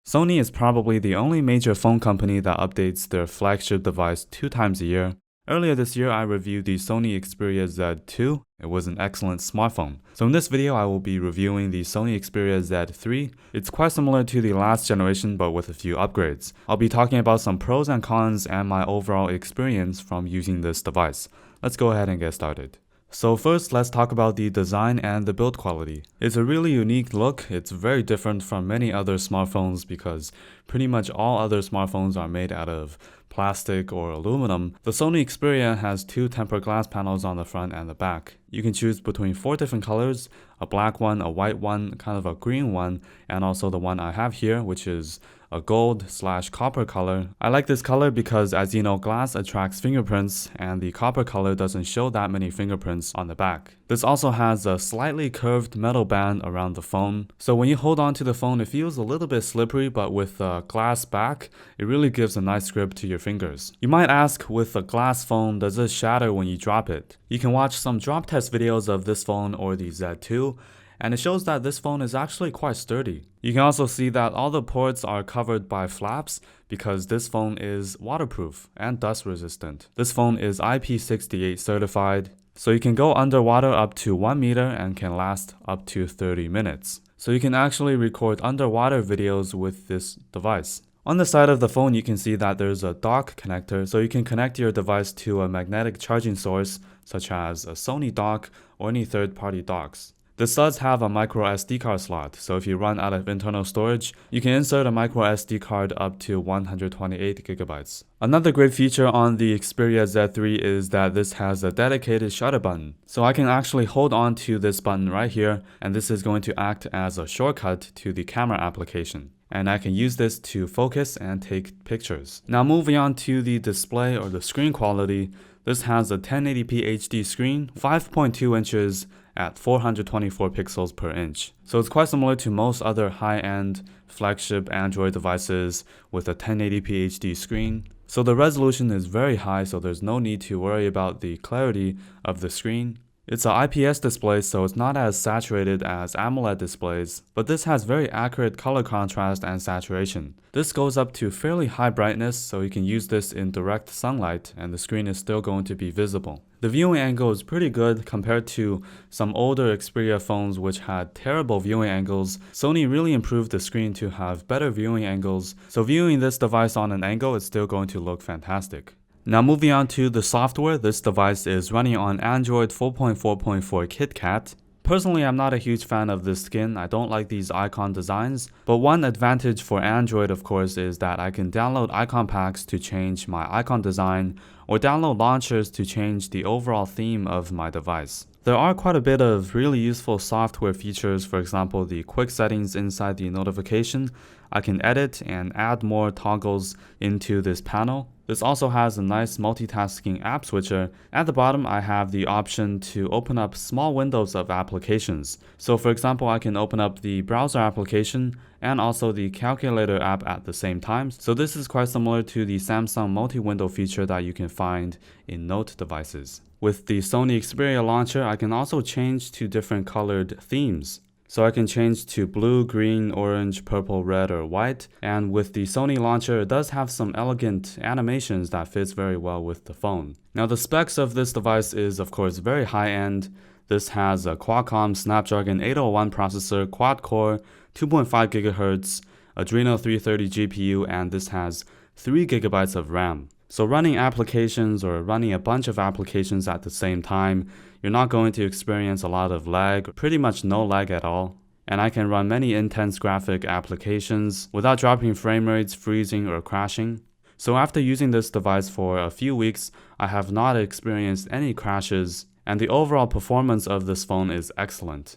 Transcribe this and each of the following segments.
Sony is probably the only major phone company that updates their flagship device 2 times a year. Earlier this year, I reviewed the Sony Xperia Z3. It was an excellent smartphone. So in this video, I will be reviewing the Sony Xperia Z3. It's quite similar to the last generation, but with a few upgrades. I'll be talking about some pros and cons and my overall experience from using this device. Let's go ahead and get started. So first, let's talk about the design and the build quality. It's a really unique look. It's very different from many other smartphones because pretty much all other smartphones are made out of plastic or aluminum. The Sony Xperia has 2 tempered glass panels on the front and the back. You can choose between 4 different colors, a black one, a white one, kind of a green one, and also the one I have here, which is a gold/copper color. I like this color because, as you know, glass attracts fingerprints and the copper color doesn't show that many fingerprints on the back. This also has a slightly curved metal band around the phone. So when you hold on to the phone, it feels a little bit slippery, but with a glass back, it really gives a nice grip to your fingers. You might ask, with a glass phone, does it shatter when you drop it? You can watch some drop test videos of this phone or the Z2, and it shows that this phone is actually quite sturdy. You can also see that all the ports are covered by flaps because this phone is waterproof and dust resistant. This phone is IP68 certified, so you can go underwater up to 1 meter and can last up to 30 minutes. So you can actually record underwater videos with this device. On the side of the phone, you can see that there's a dock connector, so you can connect your device to a magnetic charging source, such as a Sony dock or any third-party docks. This does have a microsd card slot, so if you run out of internal storage, you can insert a microsd card up to 128 gigabytes. Another great feature on the Xperia Z3 is that this has a dedicated shutter button. So I can actually hold on to this button right here, and this is going to act as a shortcut to the camera application. And I can use this to focus and take pictures. Now moving on to the display or the screen quality, this has a 1080p HD screen, 5.2 inches at 424 pixels per inch. So it's quite similar to most other high-end flagship Android devices with a 1080p HD screen. So the resolution is very high, so there's no need to worry about the clarity of the screen. It's an IPS display, so it's not as saturated as AMOLED displays, but this has very accurate color contrast and saturation. This goes up to fairly high brightness, so you can use this in direct sunlight and the screen is still going to be visible. The viewing angle is pretty good compared to some older Xperia phones which had terrible viewing angles. Sony really improved the screen to have better viewing angles, so viewing this device on an angle is still going to look fantastic. Now moving on to the software, this device is running on Android 4.4.4 KitKat. Personally, I'm not a huge fan of this skin. I don't like these icon designs, but one advantage for Android, of course, is that I can download icon packs to change my icon design or download launchers to change the overall theme of my device. There are quite a bit of really useful software features, for example, the quick settings inside the notification. I can edit and add more toggles into this panel. This also has a nice multitasking app switcher. At the bottom, I have the option to open up small windows of applications. So for example, I can open up the browser application and also the calculator app at the same time. So this is quite similar to the Samsung multi-window feature that you can find in Note devices. With the Sony Xperia launcher, I can also change to different colored themes. So I can change to blue, green, orange, purple, red, or white. And with the Sony launcher, it does have some elegant animations that fits very well with the phone. Now the specs of this device is of course very high-end. This has a Qualcomm Snapdragon 801 processor, quad-core, 2.5 GHz, Adreno 330 GPU, and this has 3 GB of RAM. So running applications or running a bunch of applications at the same time, you're not going to experience a lot of lag, pretty much no lag at all. And I can run many intense graphic applications without dropping frame rates, freezing, or crashing. So after using this device for a few weeks, I have not experienced any crashes, and the overall performance of this phone is excellent.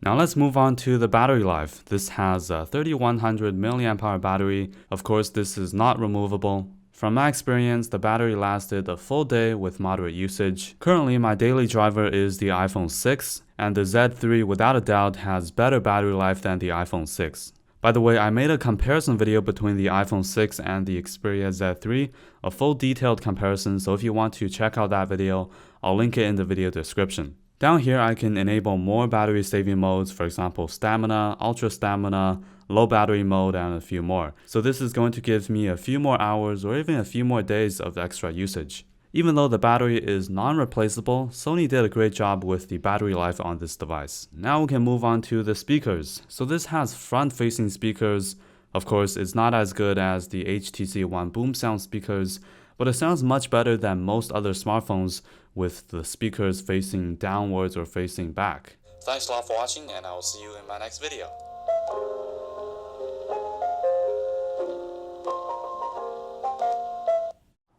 Now let's move on to the battery life. This has a 3100 mAh battery. Of course, this is not removable. From my experience, the battery lasted a full day with moderate usage. Currently, my daily driver is the iPhone 6, and the Z3 without a doubt has better battery life than the iPhone 6. By the way, I made a comparison video between the iPhone 6 and the Xperia Z3, a full detailed comparison, so if you want to check out that video, I'll link it in the video description. Down here, I can enable more battery saving modes, for example, stamina, ultra stamina, low battery mode, and a few more. So this is going to give me a few more hours or even a few more days of extra usage. Even though the battery is non-replaceable, Sony did a great job with the battery life on this device. Now we can move on to the speakers. So this has front-facing speakers. Of course, it's not as good as the HTC One boom sound speakers, but it sounds much better than most other smartphones with the speakers facing downwards or facing back. Thanks a lot for watching, and I will see you in my next video.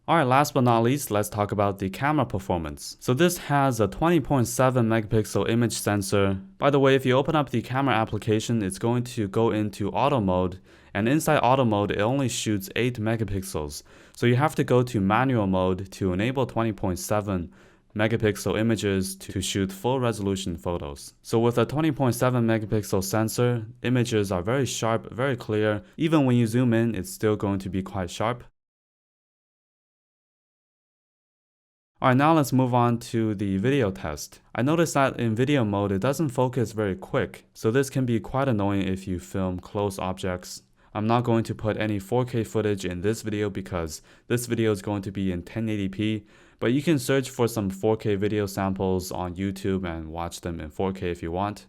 Alright, last but not least, let's talk about the camera performance. So this has a 20.7 megapixel image sensor. By the way, if you open up the camera application, it's going to go into auto mode, and inside auto mode, it only shoots 8 megapixels. So you have to go to manual mode to enable 20.7 megapixel images to shoot full resolution photos. So with a 20.7 megapixel sensor, images are very sharp, very clear. Even when you zoom in, it's still going to be quite sharp. Alright, now let's move on to the video test. I noticed that in video mode, it doesn't focus very quick, so this can be quite annoying if you film close objects. I'm not going to put any 4K footage in this video because this video is going to be in 1080p, but you can search for some 4K video samples on YouTube and watch them in 4K if you want.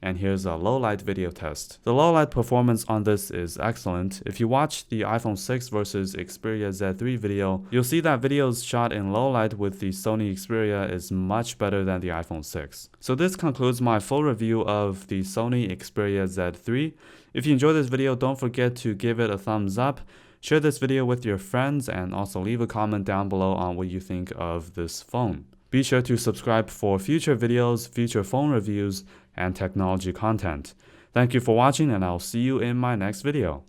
And here's a low light video test. The low light performance on this is excellent. If you watch the iPhone 6 versus Xperia Z3 video, you'll see that videos shot in low light with the Sony Xperia is much better than the iPhone 6. So this concludes my full review of the Sony Xperia Z3. If you enjoyed this video, don't forget to give it a thumbs up, share this video with your friends, and also leave a comment down below on what you think of this phone. Be sure to subscribe for future videos, future phone reviews, and technology content. Thank you for watching, and I'll see you in my next video.